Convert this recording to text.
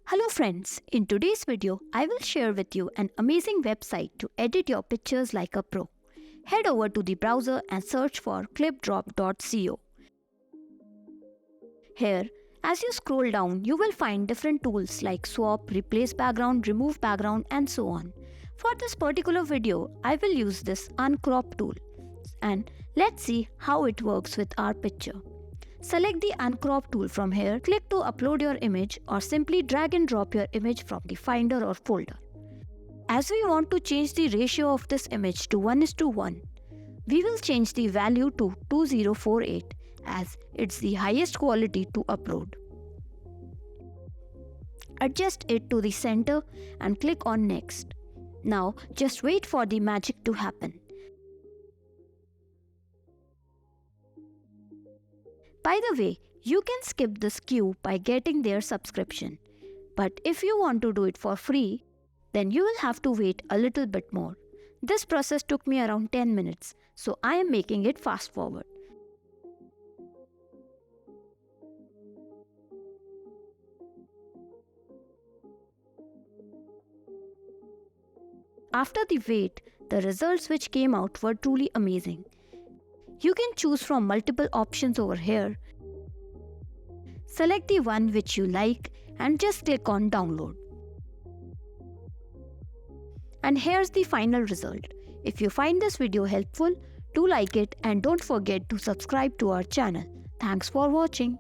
Hello friends, in today's video, I will share with you an amazing website to edit your pictures like a pro. Head over to the browser and search for clipdrop.co. Here, as you scroll down, you will find different tools like swap, replace background, remove background and so on. For this particular video, I will use this uncrop tool. And let's see how it works with our picture. Select the uncrop tool from here, click to upload your image or simply drag and drop your image from the finder or folder. As we want to change the ratio of this image to 1:1, we will change the value to 2048 as it's the highest quality to upload. Adjust it to the center and click on next. Now just wait for the magic to happen. By the way, you can skip this queue by getting their subscription. But if you want to do it for free, then you will have to wait a little bit more. This process took me around 10 minutes, so I am making it fast forward. After the wait, the results which came out were truly amazing. You can choose from multiple options over here. Select the one which you like and just click on download. And here's the final result. If you find this video helpful, do like it and don't forget to subscribe to our channel. Thanks for watching.